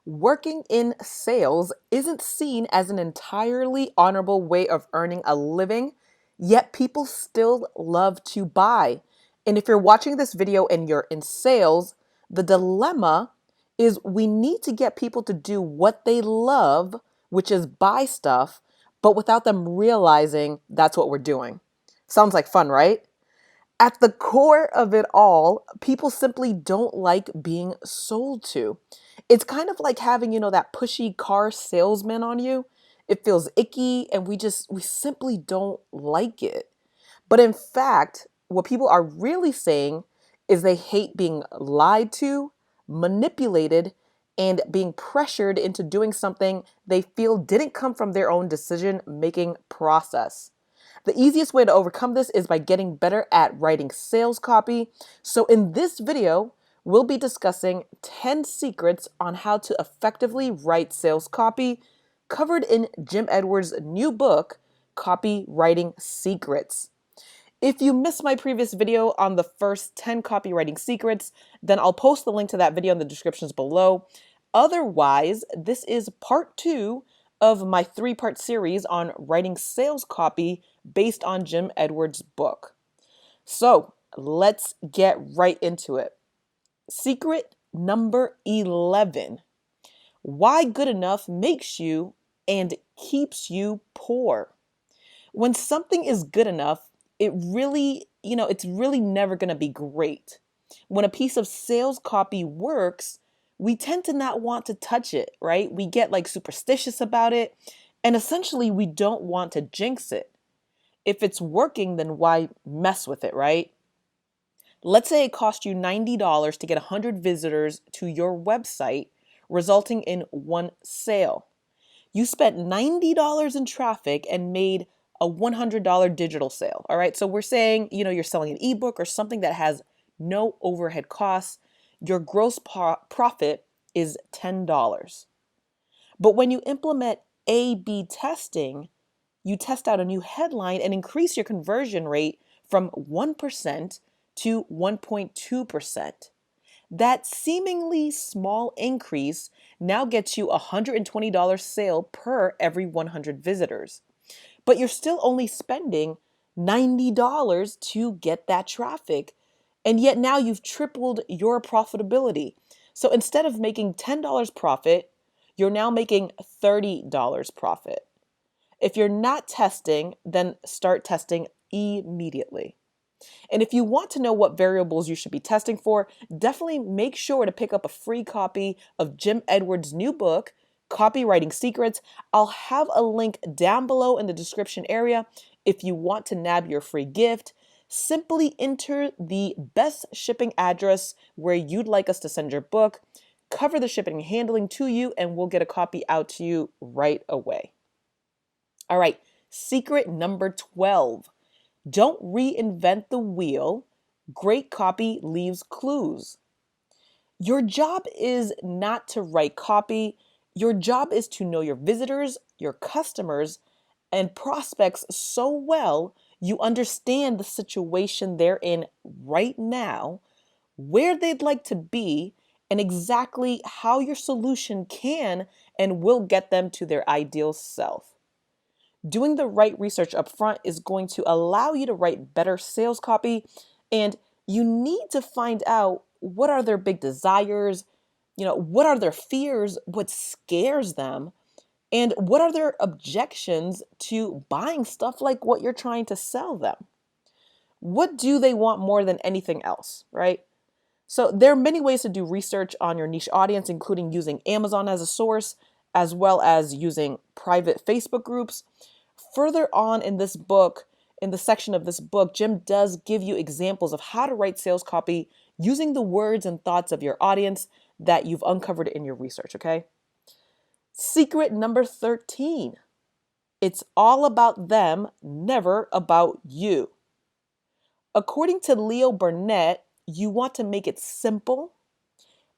Working in sales isn't seen as an entirely honorable way of earning a living, yet people still love to buy. And if you're watching this video and you're in sales, the dilemma is we need to get people to do what they love, which is buy stuff, but without them realizing that's what we're doing. Sounds like fun, right? At the core of it all, people simply don't like being sold to. It's kind of like having, that pushy car salesman on you. It feels icky and we simply don't like it. But in fact, what people are really saying is they hate being lied to, manipulated, and being pressured into doing something they feel didn't come from their own decision making process. The easiest way to overcome this is by getting better at writing sales copy. So in this video, we'll be discussing 10 secrets on how to effectively write sales copy, covered in Jim Edwards' new book, Copywriting Secrets. If you missed my previous video on the first 10 copywriting secrets, then I'll post the link to that video in the descriptions below. Otherwise, this is part 2 of my 3-part series on writing sales copy based on Jim Edwards' book. So let's get right into it. Secret number 11. Why good enough makes you and keeps you poor. When something is good enough, it's really never going to be great. When a piece of sales copy works, we tend to not want to touch it, right? We get like superstitious about it, and essentially we don't want to jinx it. If it's working, then why mess with it, right? Let's say it cost you $90 to get 100 visitors to your website, resulting in one sale. You spent $90 in traffic and made a $100 digital sale. All right. So we're saying, you're selling an ebook or something that has no overhead costs. Your gross profit is $10. But when you implement A/B testing, you test out a new headline and increase your conversion rate from 1% to 1.2%. That seemingly small increase now gets you a $120 sale per every 100 visitors. But you're still only spending $90 to get that traffic. And yet now you've tripled your profitability. So instead of making $10 profit, you're now making $30 profit. If you're not testing, then start testing immediately. And if you want to know what variables you should be testing for, definitely make sure to pick up a free copy of Jim Edwards' new book, Copywriting Secrets. I'll have a link down below in the description area if you want to nab your free gift. Simply enter the best shipping address where you'd like us to send your book, cover the shipping and handling to you, and we'll get a copy out to you right away. All right, secret number 12. Don't reinvent the wheel. Great copy leaves clues. Your job is not to write copy. Your job is to know your visitors, your customers, and prospects so well you understand the situation they're in right now, where they'd like to be, and exactly how your solution can and will get them to their ideal self. Doing the right research up front is going to allow you to write better sales copy, and you need to find out what are their big desires, what are their fears, what scares them, and what are their objections to buying stuff like what you're trying to sell them. What do they want more than anything else, right? So there are many ways to do research on your niche audience, including using Amazon as a source, as well as using private Facebook groups. Further on in this book, in the section of this book, Jim does give you examples of how to write sales copy using the words and thoughts of your audience that you've uncovered in your research, okay? Secret number 13. It's all about them, never about you. According to Leo Burnett, you want to make it simple,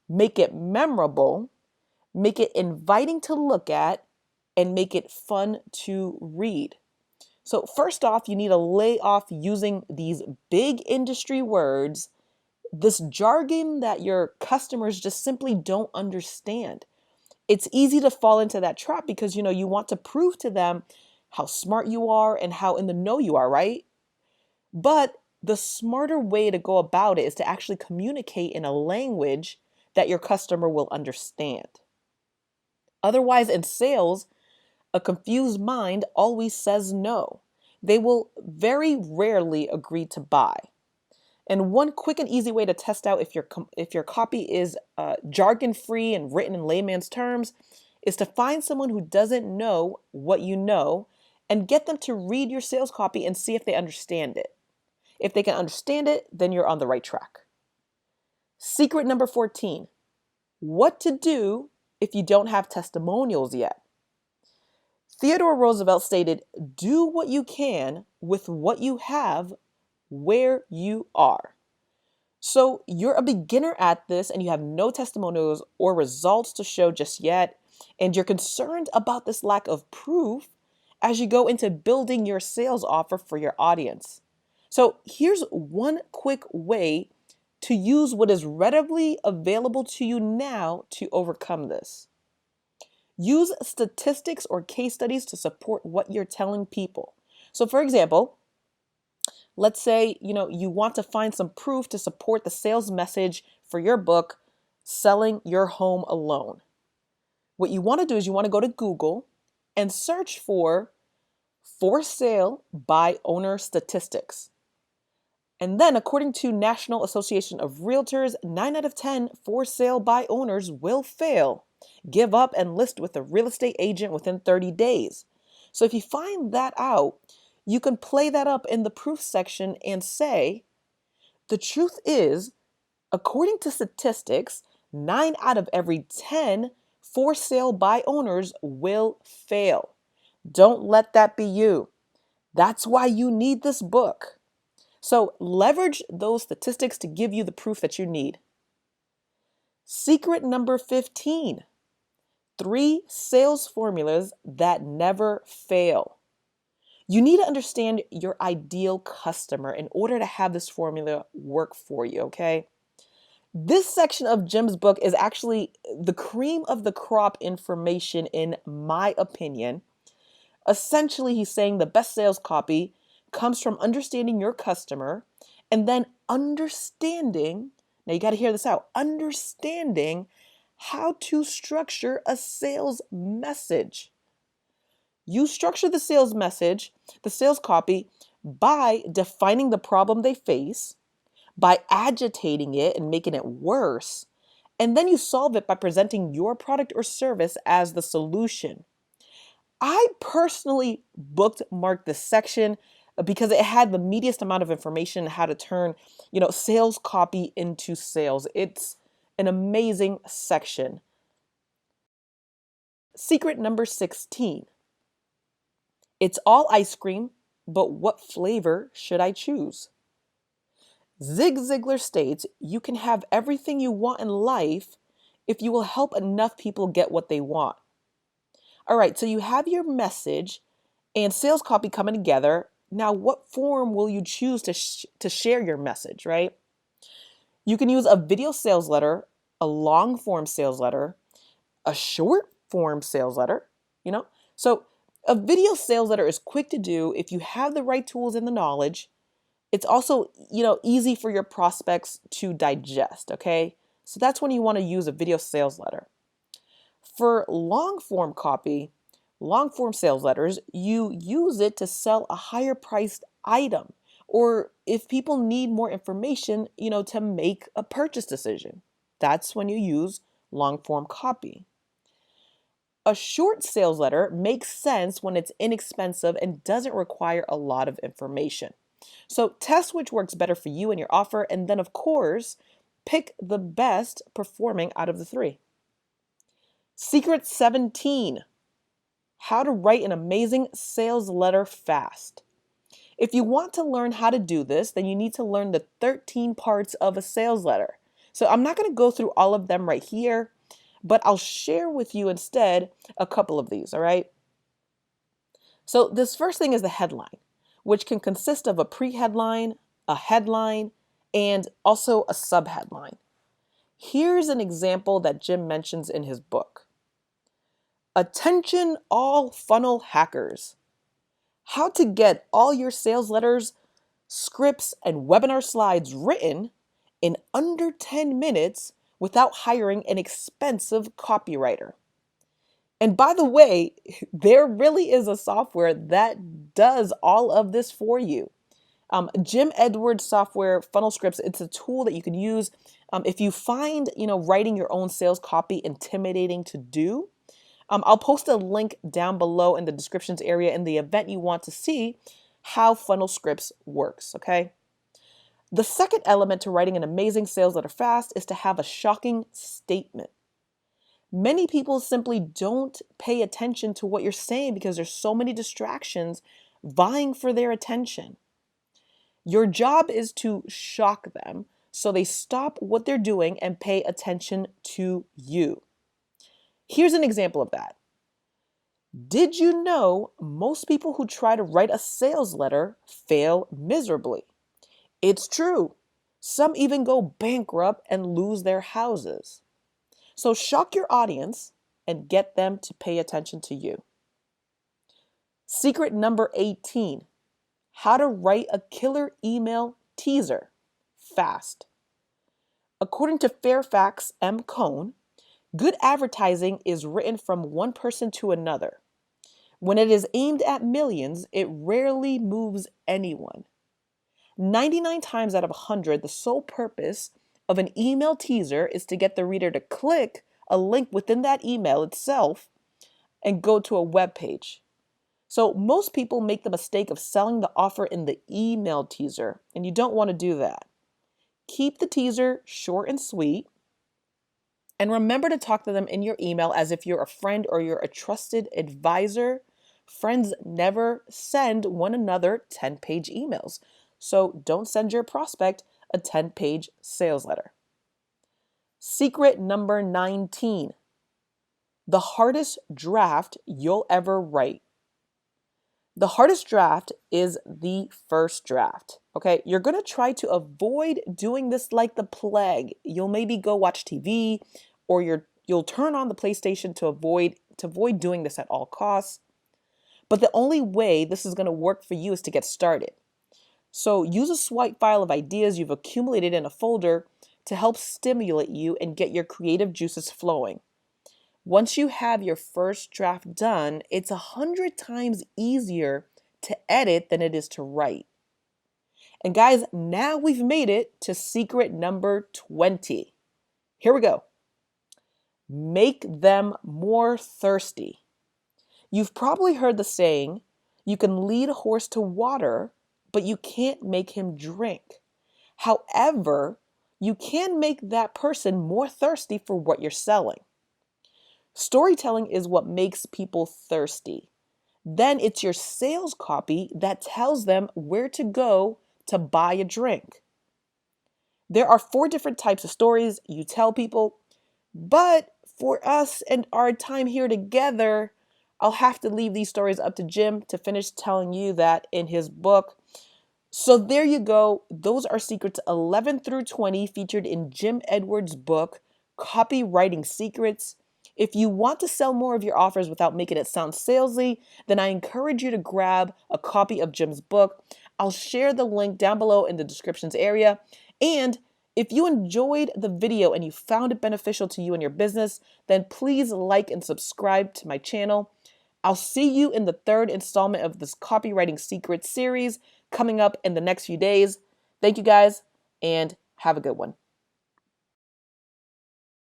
make it memorable, make it inviting to look at, and make it fun to read. So first off, you need to lay off using these big industry words, this jargon that your customers just simply don't understand. It's easy to fall into that trap because, you want to prove to them how smart you are and how in the know you are, right? But the smarter way to go about it is to actually communicate in a language that your customer will understand. Otherwise, in sales, a confused mind always says no. They will very rarely agree to buy. And one quick and easy way to test out if your copy is jargon free and written in layman's terms is to find someone who doesn't know what you know and get them to read your sales copy and see if they understand it. If they can understand it, then you're on the right track. Secret number 14, what to do if you don't have testimonials yet. Theodore Roosevelt stated, "Do what you can with what you have where you are." So you're a beginner at this and you have no testimonials or results to show just yet, and you're concerned about this lack of proof as you go into building your sales offer for your audience. So here's one quick way to use what is readily available to you now to overcome this. Use statistics or case studies to support what you're telling people. So for example, let's say, you want to find some proof to support the sales message for your book, Selling Your Home Alone. What you want to do is you want to go to Google and search for sale by owner statistics. And then according to National Association of Realtors, 9 out of 10 for sale by owners will fail, give up, and list with a real estate agent within 30 days. So if you find that out, you can play that up in the proof section and say, the truth is, according to statistics, 9 out of every 10 for sale by owners will fail. Don't let that be you. That's why you need this book. So leverage those statistics to give you the proof that you need. Secret number 15, 3 sales formulas that never fail. You need to understand your ideal customer in order to have this formula work for you, okay? This section of Jim's book is actually the cream of the crop information, in my opinion. Essentially, he's saying the best sales copy comes from understanding your customer and then understanding, now you got to hear this out, understanding how to structure a sales message. You structure the sales message, the sales copy, by defining the problem they face, by agitating it and making it worse, and then you solve it by presenting your product or service as the solution. I personally bookmarked this section because it had the meatiest amount of information on how to turn, sales copy into sales. It's an amazing section. Secret number 16. It's all ice cream, but what flavor should I choose? Zig Ziglar states, you can have everything you want in life if you will help enough people get what they want. All right, so you have your message and sales copy coming together. Now, what form will you choose to share your message, right? You can use a video sales letter, a long form sales letter, a short form sales letter, So a video sales letter is quick to do if you have the right tools and the knowledge. It's also, easy for your prospects to digest, okay? So that's when you want to use a video sales letter. For long form sales letters, you use it to sell a higher priced item, or if people need more information, to make a purchase decision. That's when you use long form copy. A short sales letter makes sense when it's inexpensive and doesn't require a lot of information. So test which works better for you and your offer, and then of course, pick the best performing out of the 3. Secret 17, how to write an amazing sales letter fast. If you want to learn how to do this, then you need to learn the 13 parts of a sales letter. So I'm not going to go through all of them right here, but I'll share with you instead a couple of these, all right? So this first thing is the headline, which can consist of a pre-headline, a headline, and also a subheadline. Here's an example that Jim mentions in his book. Attention all funnel hackers. How to get all your sales letters, scripts, and webinar slides written in under 10 minutes without hiring an expensive copywriter. And by the way, there really is a software that does all of this for you. Jim Edwards software, Funnel Scripts, it's a tool that you can use if you find, writing your own sales copy intimidating to do. I'll post a link down below in the descriptions area in the event you want to see how Funnel Scripts works, okay? The second element to writing an amazing sales letter fast is to have a shocking statement. Many people simply don't pay attention to what you're saying because there's so many distractions vying for their attention. Your job is to shock them so they stop what they're doing and pay attention to you. Here's an example of that. Did you know most people who try to write a sales letter fail miserably? It's true. Some even go bankrupt and lose their houses. So shock your audience and get them to pay attention to you. Secret number 18, how to write a killer email teaser fast. According to Fairfax M. Cohn, good advertising is written from one person to another. When it is aimed at millions, it rarely moves anyone. 99 times out of 100, the sole purpose of an email teaser is to get the reader to click a link within that email itself and go to a web page. So most people make the mistake of selling the offer in the email teaser, and you don't want to do that. Keep the teaser short and sweet, and remember to talk to them in your email as if you're a friend or you're a trusted advisor. Friends never send one another 10-page emails. So don't send your prospect a 10-page sales letter. Secret number 19, the hardest draft you'll ever write. The hardest draft is the first draft. Okay, you're going to try to avoid doing this like the plague. You'll maybe go watch TV or you'll turn on the PlayStation to avoid doing this at all costs. But the only way this is going to work for you is to get started. So use a swipe file of ideas you've accumulated in a folder to help stimulate you and get your creative juices flowing. Once you have your first draft done, it's 100 times easier to edit than it is to write. And guys, now we've made it to secret number 20. Here we go. Make them more thirsty. You've probably heard the saying, you can lead a horse to water, but you can't make him drink. However, you can make that person more thirsty for what you're selling. Storytelling is what makes people thirsty. Then it's your sales copy that tells them where to go to buy a drink. There are 4 different types of stories you tell people, but for us and our time here together, I'll have to leave these stories up to Jim to finish telling you that in his book. So there you go. Those are secrets 11 through 20 featured in Jim Edwards' book, Copywriting Secrets. If you want to sell more of your offers without making it sound salesy, then I encourage you to grab a copy of Jim's book. I'll share the link down below in the descriptions area. And if you enjoyed the video and you found it beneficial to you and your business, then please like and subscribe to my channel. I'll see you in the 3rd installment of this Copywriting Secrets series coming up in the next few days. Thank you guys, and have a good one.